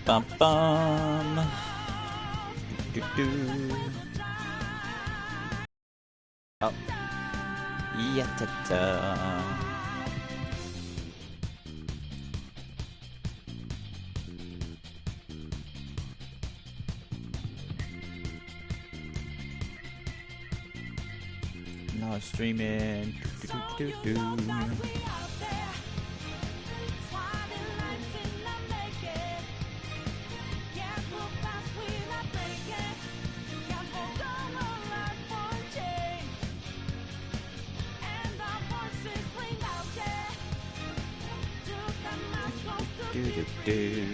bum bum. Do, do, do. Oh. Yatata. Live streaming. Do, do, do, do. Do.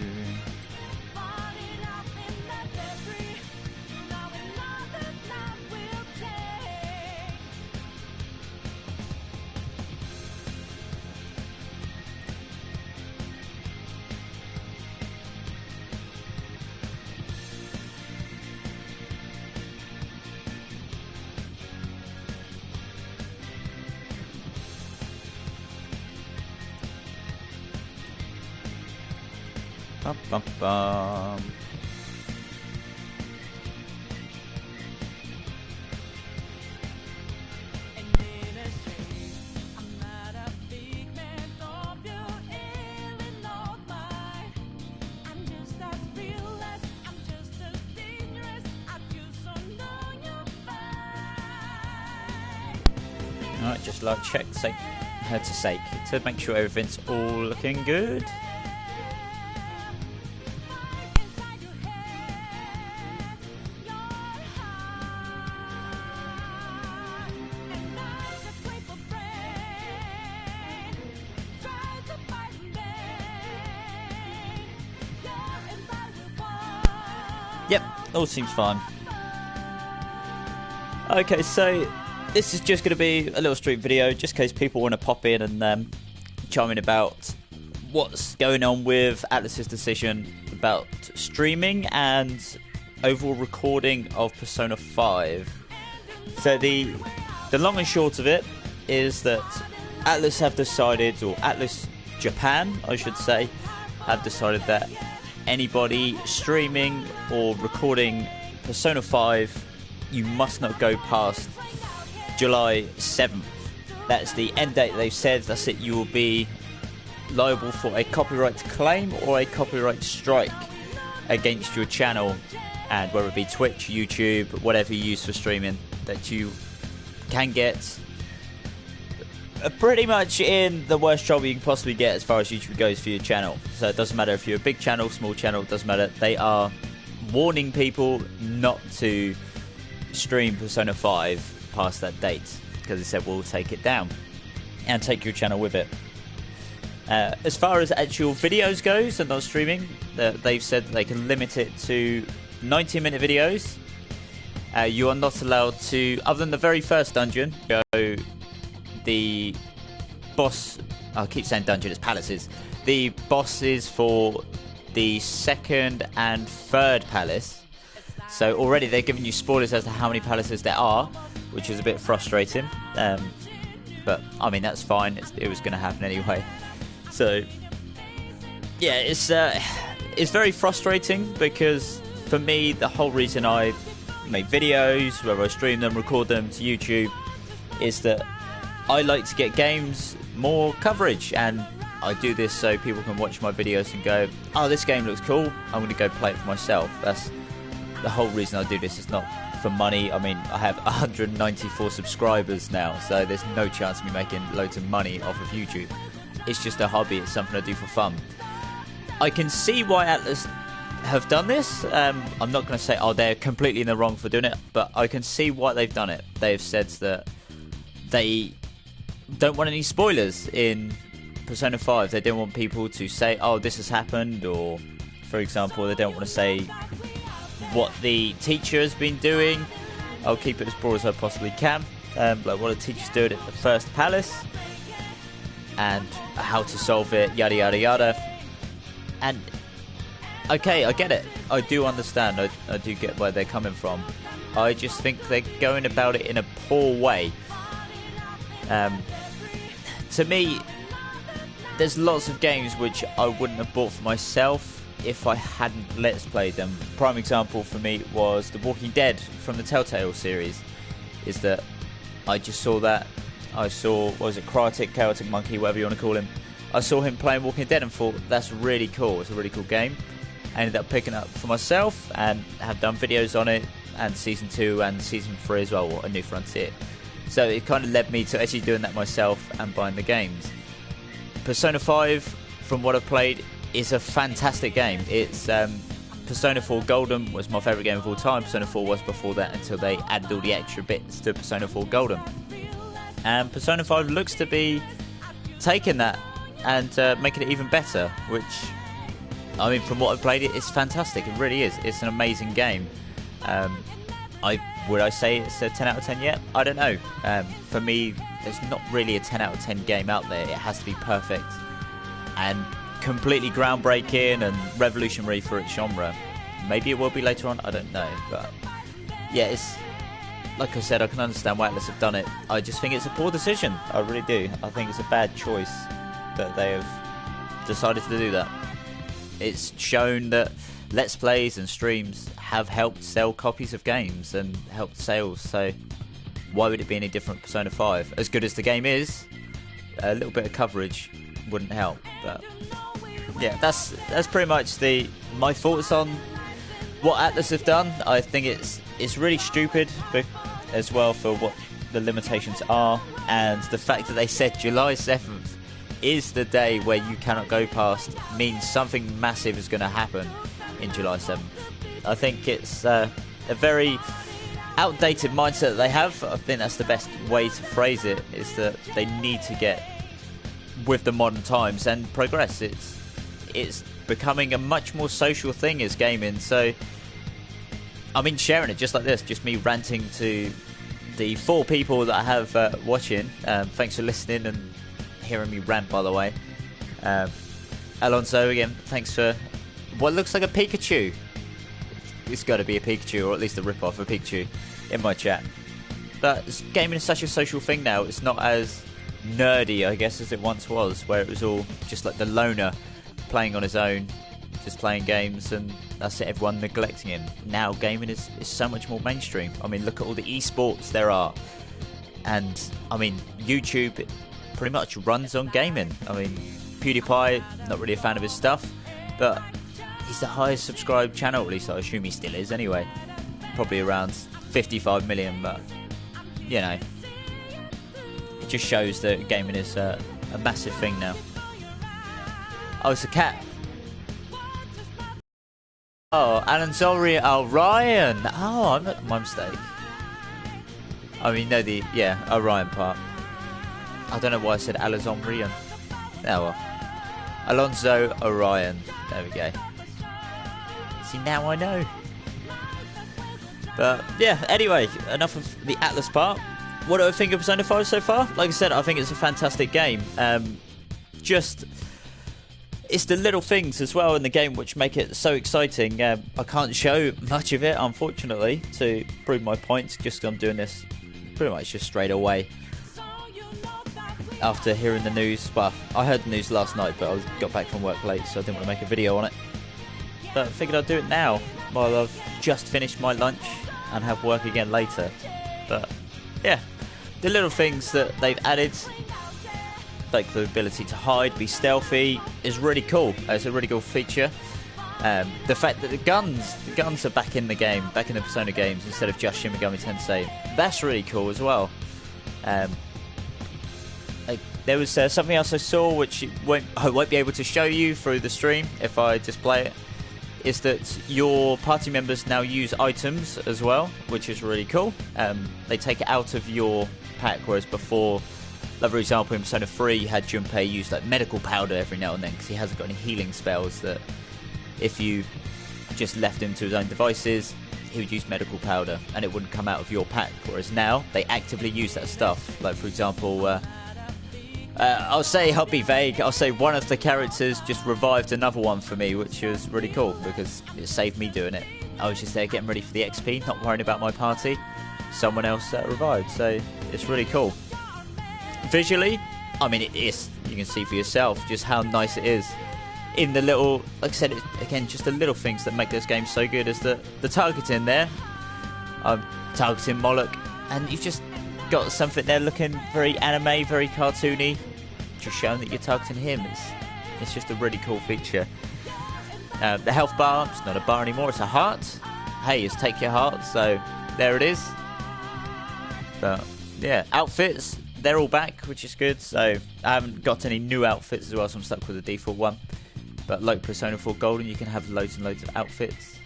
Bum, bum, bum. Alright, just like check to make sure everything's all looking good. Yep, all seems fine. Okay, so this is just going to be a little stream video, just in case people want to pop in and chime in about what's going on with Atlus's decision about streaming and overall recording of Persona 5. So the long and short of it is that Atlus have decided, or Atlus Japan, I should say, have decided that anybody streaming or recording Persona 5, you must not go past July 7th. That's the end date they've said. That's it. You will be liable for a copyright claim or a copyright strike against your channel, and whether it be Twitch, YouTube, whatever you use for streaming, that you can get pretty much in the worst trouble you can possibly get as far as YouTube goes for your channel. So it doesn't matter if you're a big channel, small channel, it doesn't matter. They are warning people not to stream Persona 5 past that date, because they said we'll take it down and take your channel with it. As far as actual videos goes and not streaming, they've said they can limit it to 90-minute videos. You are not allowed to, other than the very first dungeon, go the boss, I keep saying dungeon, it's palaces. The bosses for the second and third palace. So already they're giving you spoilers as to how many palaces there are, which is a bit frustrating. But I mean, that's fine. It was going to happen anyway. So yeah, it's very frustrating, because for me, the whole reason I make videos, whether I stream them, record them to YouTube, is that I like to get games more coverage, and I do this so people can watch my videos and go, oh, this game looks cool, I'm going to go play it for myself. That's the whole reason I do this. It's not for money. I mean, I have 194 subscribers now, so there's no chance of me making loads of money off of YouTube. It's just a hobby. It's something I do for fun. I can see why Atlus have done this. I'm not going to say, oh, they're completely in the wrong for doing it, but I can see why they've done it. They've said that they don't want any spoilers in Persona 5. They don't want people to say, oh, this has happened, or, for example, they don't want to say what the teacher has been doing. I'll keep it as broad as I possibly can. Like what the teacher's doing at the first palace, and how to solve it, yada yada yada. And okay, I get it. I do understand. I do get where they're coming from. I just think they're going about it in a poor way. To me, there's lots of games which I wouldn't have bought for myself if I hadn't Let's Played them. Prime example for me was The Walking Dead from the Telltale series. Is that I just saw that. I saw, what was it, Chaotic Monkey, whatever you want to call him. I saw him playing Walking Dead and thought, that's really cool. It's a really cool game. I ended up picking it up for myself and have done videos on it, and Season 2 and Season 3 as well, A New Frontier. So it kind of led me to actually doing that myself and buying the games. Persona 5, from what I've played, is a fantastic game. It's Persona 4 Golden was my favourite game of all time. Persona 4 was before that until they added all the extra bits to Persona 4 Golden. And Persona 5 looks to be taking that and making it even better, which, I mean, from what I've played, it's fantastic. It really is. It's an amazing game. Would I say it's a 10 out of 10 yet? I don't know. For me, there's not really a 10 out of 10 game out there. It has to be perfect and completely groundbreaking and revolutionary for its genre. Maybe it will be later on, I don't know. But yeah, it's, like I said, I can understand why Atlus have done it. I just think it's a poor decision. I really do. I think it's a bad choice that they have decided to do that. It's shown that Let's Plays and streams have helped sell copies of games and helped sales, so why would it be any different Persona 5? As good as the game is, a little bit of coverage wouldn't help. But yeah, that's pretty much my thoughts on what Atlus have done. I think it's really stupid as well for what the limitations are, and the fact that they said July 7th is the day where you cannot go past means something massive is going to happen in July 7th. I think it's a very outdated mindset that they have. I think that's the best way to phrase it, is that they need to get with the modern times and progress. It's becoming a much more social thing as gaming. So, I mean, sharing it just like this, just me ranting to the 4 people that I have watching. Thanks for listening and hearing me rant, by the way. Alonso, again, thanks for what looks like a Pikachu. It's got to be a Pikachu, or at least a rip-off of Pikachu, in my chat. But gaming is such a social thing now. It's not as nerdy, I guess, as it once was, where it was all just like the loner playing on his own, just playing games, and that's it, everyone neglecting him. Now gaming is so much more mainstream. I mean, look at all the esports there are. And, I mean, YouTube pretty much runs on gaming. I mean, PewDiePie, not really a fan of his stuff, but he's the highest subscribed channel, at least I assume he still is anyway. Probably around 55 million, but, you know, it just shows that gaming is a massive thing now. Oh, it's a cat. Oh, Alonzori Orion. Oh, my mistake. I mean, no, Orion part. I don't know why I said Alonzorion. Oh well. Alonso Orion. There we go. See, now I know. But yeah, anyway, enough of the Atlus part. What do I think of Persona 5 so far? Like I said, I think it's a fantastic game. It's the little things as well in the game which make it so exciting. I can't show much of it, unfortunately, to prove my points, just 'cause I'm doing this pretty much just straight away after hearing the news. Well, I heard the news last night, but I got back from work late, so I didn't want to make a video on it. But I figured I'd do it now, while I've just finished my lunch and have work again later. But yeah, the little things that they've added, like the ability to hide, be stealthy, is really cool. It's a really cool feature. The fact that the guns are back in the game, back in the Persona games, instead of just Shin Megami Tensei, that's really cool as well. There was something else I saw which I won't be able to show you through the stream if I display it, is that your party members now use items as well, which is really cool. They take it out of your pack, whereas before, like for example in Persona 3, you had Junpei use like medical powder every now and then because he hasn't got any healing spells, that if you just left him to his own devices, he would use medical powder and it wouldn't come out of your pack. Whereas now, they actively use that stuff. Like for example, I'll be vague, I'll say one of the characters just revived another one for me, which was really cool because it saved me doing it. I was just there getting ready for the XP, not worrying about my party. Someone else revived, so it's really cool. Visually, I mean, it is, you can see for yourself just how nice it is. in the little, like I said, again, just the little things that make this game so good is the targeting there. I'm targeting Moloch, and you've just got something there looking very anime, very cartoony, just showing that you're targeting him. It's just a really cool feature. The health bar, it's not a bar anymore, it's a heart. Hey, it's take your heart, so there it is. But yeah, outfits, they're all back, which is good. So I haven't got any new outfits as well, so I'm stuck with the default one. But like Persona 4 Golden, you can have loads and loads of outfits,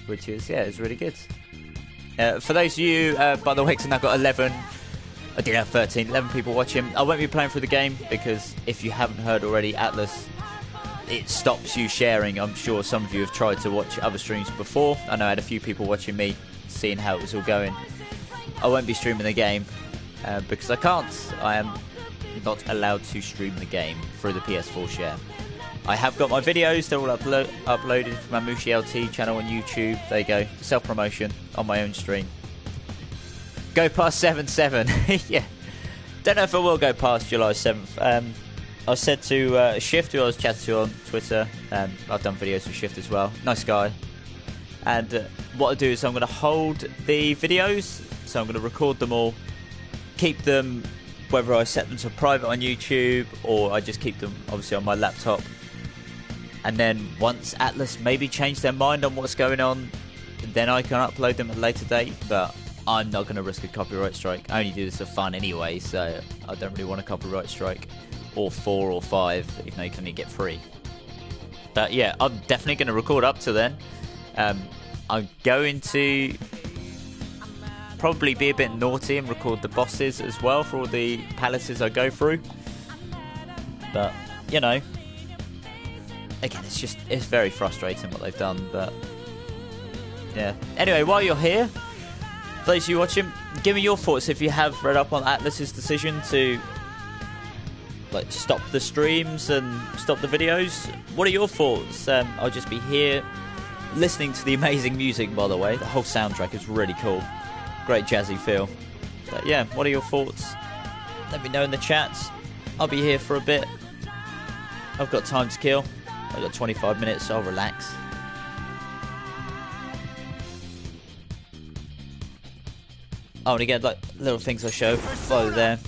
which is, yeah, it's really good. For those of you, by the way, because I've now got 11, I did have 13, 11 people watching. I won't be playing through the game because if you haven't heard already, Atlus, it stops you sharing. I'm sure some of you have tried to watch other streams before. I know I had a few people watching me, seeing how it was all going. I won't be streaming the game because I can't. I am not allowed to stream the game through the PS4 share. I have got my videos, they're all uploaded from my Mushi LT channel on YouTube. There you go, self-promotion on my own stream. Go past 7-7. Yeah, don't know if I will go past July 7th. I said to Shift, who I was chatting to on Twitter, I've done videos with Shift as well, nice guy. And what I'll do is I'm going to hold the videos, so I'm going to record them all, keep them, whether I set them to private on YouTube or I just keep them obviously on my laptop. And then once Atlus maybe change their mind on what's going on, then I can upload them at a later date. But I'm not going to risk a copyright strike. I only do this for fun anyway, so I don't really want a copyright strike. Or 4 or 5, even though you can only get 3. But yeah, I'm definitely going to record up to then. I'm going to probably be a bit naughty and record the bosses as well for all the palaces I go through. But, you know, again, it's very frustrating what they've done, but yeah. Anyway, while you're here, for those of you watching, give me your thoughts if you have read up on Atlus's decision to like stop the streams and stop the videos. What are your thoughts? I'll just be here listening to the amazing music, by the way. The whole soundtrack is really cool. Great jazzy feel. But yeah, what are your thoughts? Let me know in the chats. I'll be here for a bit. I've got time to kill. I've got 25 minutes, so I'll relax. Oh, and again, like little things I show below there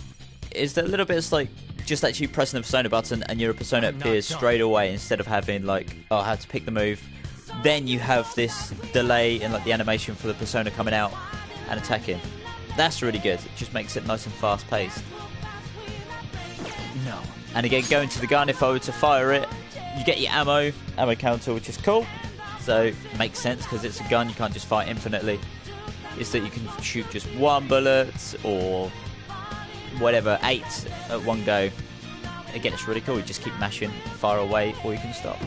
is that a little bit is like just actually pressing the persona button and your persona appears straight away instead of having like, oh, I have to pick the move. Then you have this delay in like the animation for the persona coming out and attacking. That's really good. It just makes it nice and fast paced. No. And again, going to the gun, if I were to fire it, you get your ammo counter, which is cool. So it makes sense because it's a gun, you can't just fire infinitely. It's that you can shoot just 1 bullet or whatever, 8 at one go. Again, it's really cool. You just keep mashing, fire away, or you can stop.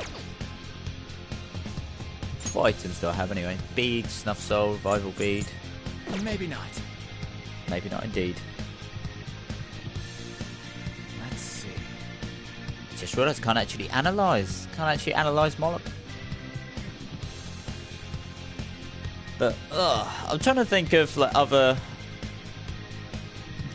What items do I have anyway? Bead, Snuff Soul, Revival Bead. Maybe not. Maybe not indeed. Let's see. Just realised I can't actually analyse. Can't actually analyse Moloch. But I'm trying to think of like other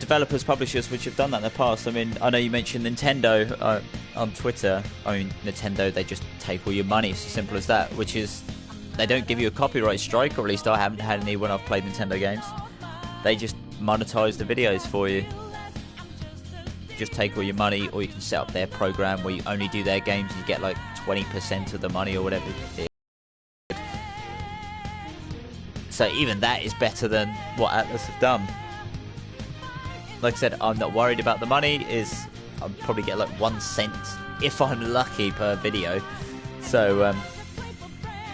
developers, publishers which have done that in the past. I mean, I know you mentioned Nintendo on Twitter. I mean, Nintendo, they just take all your money. It's as simple as that, which is they don't give you a copyright strike, or at least I haven't had any when I've played Nintendo games. They just monetize the videos for you. Just take all your money, or you can set up their program where you only do their games and you get like 20% of the money or whatever it is. So even that is better than what Atlus have done. Like I said, I'm not worried about the money. I'll probably get like 1 cent if I'm lucky per video. So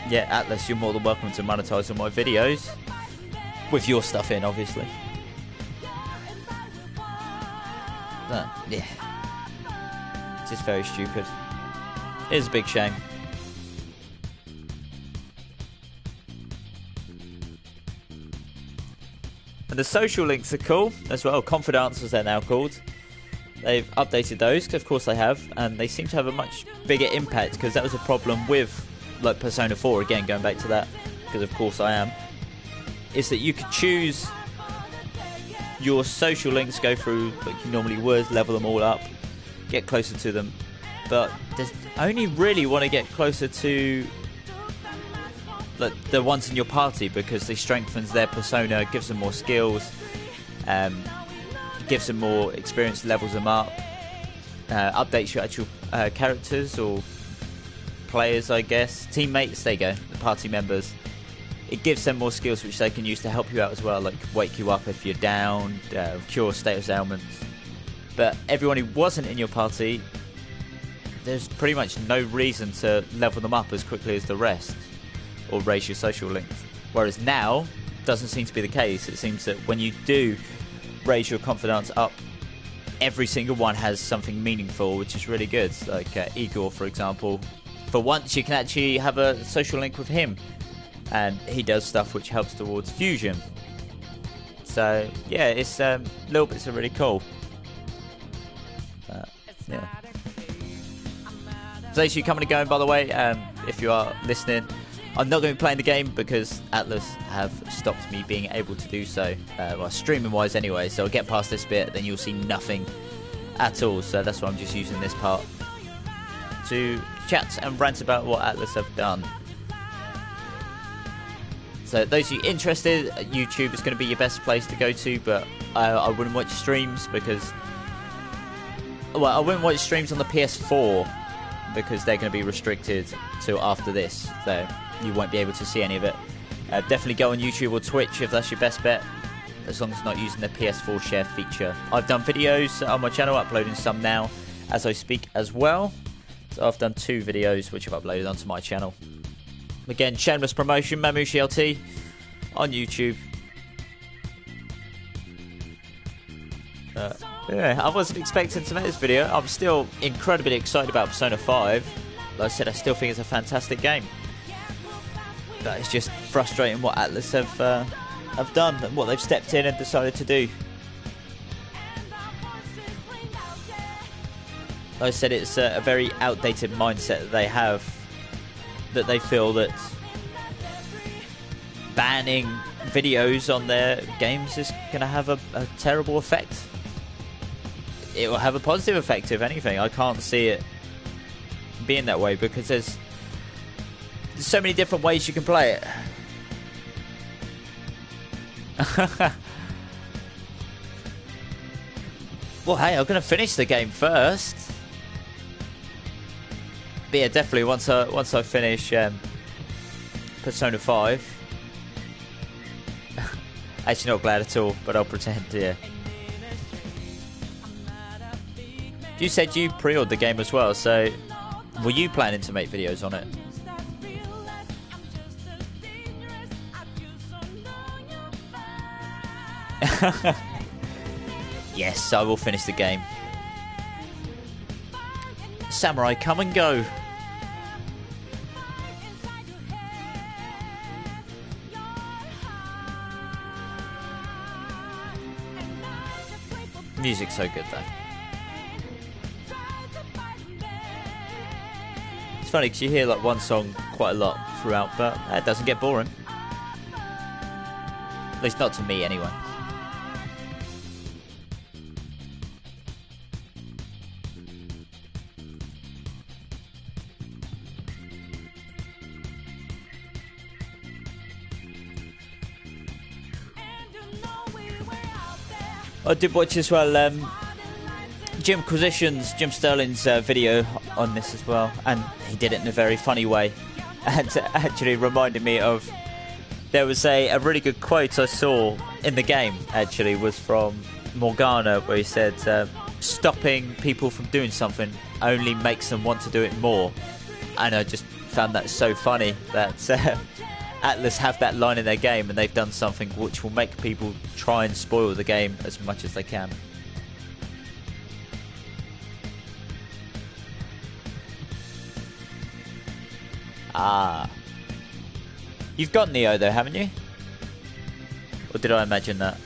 yeah, Atlus, you're more than welcome to monetize on my videos with your stuff in, obviously. But yeah, it's just very stupid. It is a big shame. And the social links are cool as well. Confidants, as they're now called. They've updated those, because of course they have, and they seem to have a much bigger impact, because that was a problem with like Persona 4, again going back to that, because of course I am, is that you could choose your social links, go through like you normally would, level them all up, get closer to them, but I only really want to get closer to the ones in your party, because they strengthens their persona, gives them more skills, gives them more experience, levels them up, updates your actual characters or players, I guess. Teammates, there you go, the party members. It gives them more skills which they can use to help you out as well, like wake you up if you're down, cure status ailments. But everyone who wasn't in your party, there's pretty much no reason to level them up as quickly as the rest or raise your social links. Whereas now, doesn't seem to be the case. It seems that when you do raise your confidence up, every single one has something meaningful, which is really good. Like Igor, for example. For once, you can actually have a social link with him, and he does stuff which helps towards fusion. So yeah, it's little bits are really cool. Yeah. For those of you coming and going, by the way, if you are listening, I'm not going to be playing the game because Atlus have stopped me being able to do so. Well, streaming wise anyway, so I'll get past this bit, then you'll see nothing at all. So that's why I'm just using this part to chat and rant about what Atlus have done. So those of you interested, YouTube is going to be your best place to go to, but I wouldn't watch streams because... Well, I wouldn't watch streams on the PS4 because they're going to be restricted till after this, so you won't be able to see any of it. Definitely go on YouTube or Twitch if that's your best bet, as long as it's not using the PS4 share feature. I've done videos on my channel, uploading some now as I speak as well. So I've done 2 videos which I've uploaded onto my channel. Again, shameless promotion, Mamushi LT on YouTube. Yeah, I wasn't expecting to make this video. I'm still incredibly excited about Persona 5. Like I said, I still think it's a fantastic game. But it's just frustrating what Atlus have done and what they've stepped in and decided to do. Like I said, it's a very outdated mindset that they have, that they feel that banning videos on their games is going to have a terrible effect. It will have a positive effect, if anything. I can't see it being that way because there's so many different ways you can play it. Well, hey, I'm going to finish the game first. But yeah, definitely once I finish Persona 5. Actually, not glad at all, but I'll pretend, yeah. You said you pre-ordered the game as well, so were you planning to make videos on it? Yes, I will finish the game. Samurai, come and go. Music's so good though. It's funny because you hear like one song quite a lot throughout, but it doesn't get boring. At least not to me anyway. I did watch as well Jim Sterling's video on this as well, and he did it in a very funny way, and actually reminded me of, there was a really good quote I saw in the game, actually, was from Morgana, where he said stopping people from doing something only makes them want to do it more. And I just found that so funny that Atlus have that line in their game, and they've done something which will make people try and spoil the game as much as they can. Ah. You've got Neo though, haven't you? Or did I imagine that?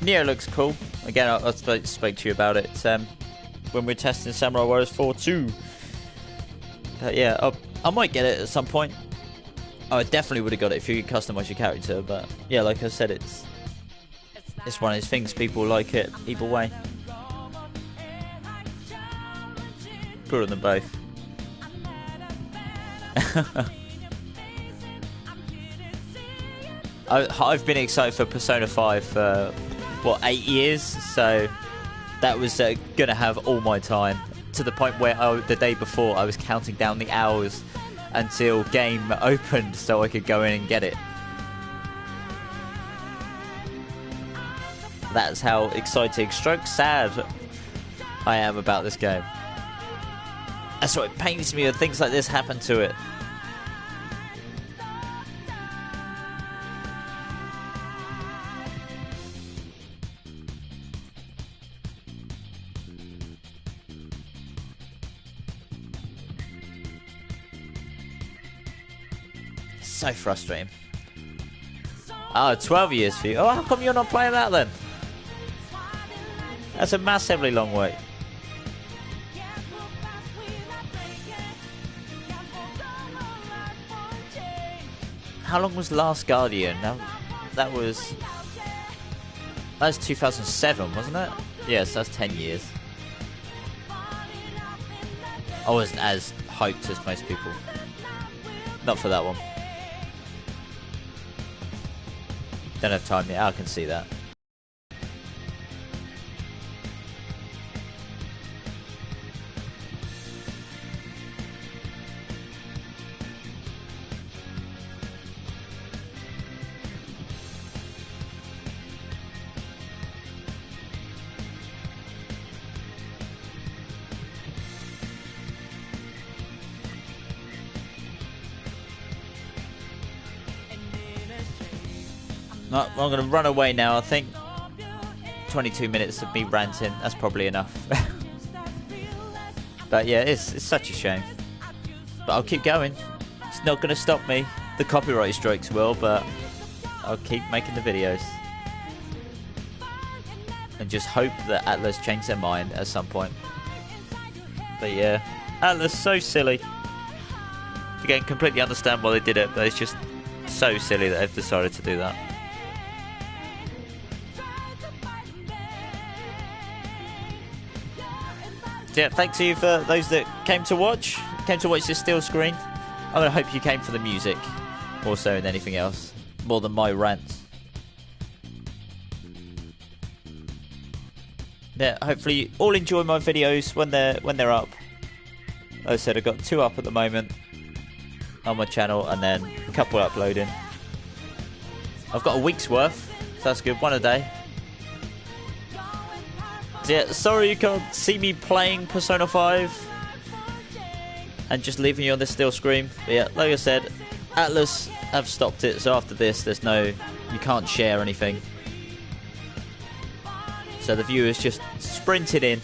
Neo looks cool. Again, I spoke to you about it when we were testing Samurai Warriors 4 2. But yeah, I might get it at some point. I definitely would have got it if you could customize your character, but yeah, like I said, it's one of those things, people like it either way. Put on them both. I've been excited for Persona 5 for, what, 8 years? So that was going to have all my time, to the point where the day before I was counting down the hours until game opened so I could go in and get it. That's how exciting, stroke sad I am about this game. That's what it pains me when things like this happen to it. So frustrating. Oh, 12 years for you. Oh, how come you're not playing that then? That's a massively long wait. How long was Last Guardian? That was 2007, wasn't it? Yes, that's 10 years. I wasn't as hyped as most people. Not for that one. Don't have time yet. I can see that. I'm going to run away now. I think 22 minutes of me ranting, that's probably enough. But yeah, it's such a shame. But I'll keep going. It's not going to stop me. The copyright strikes will, but I'll keep making the videos. And just hope that Atlus change their mind at some point. But yeah, Atlus, so silly. Again, completely understand why they did it, but it's just so silly that they've decided to do that. Yeah, thanks to you for those that came to watch this still screen. I'm going to hope you came for the music more so than anything else, more than my rants. Yeah, hopefully you all enjoy my videos when they're up. Like I said, I've got 2 up at the moment on my channel, and then a couple uploading. I've got a week's worth, so that's good, 1 a day. Yeah, sorry you can't see me playing Persona 5 and just leaving you on this still screen. But yeah, like I said, Atlus have stopped it, so after this you can't share anything. So the viewers just sprinted in.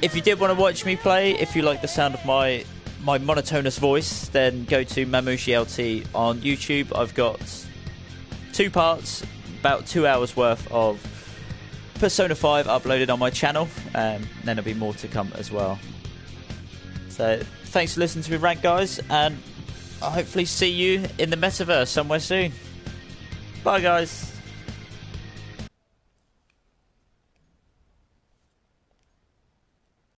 If you did want to watch me play, if you like the sound of my monotonous voice, then go to Mamushi LT on YouTube. I've got 2 parts, about 2 hours worth of Persona 5 uploaded on my channel, and then there'll be more to come as well. So thanks for listening to me rant, guys, and I'll hopefully see you in the metaverse somewhere soon. Bye, guys.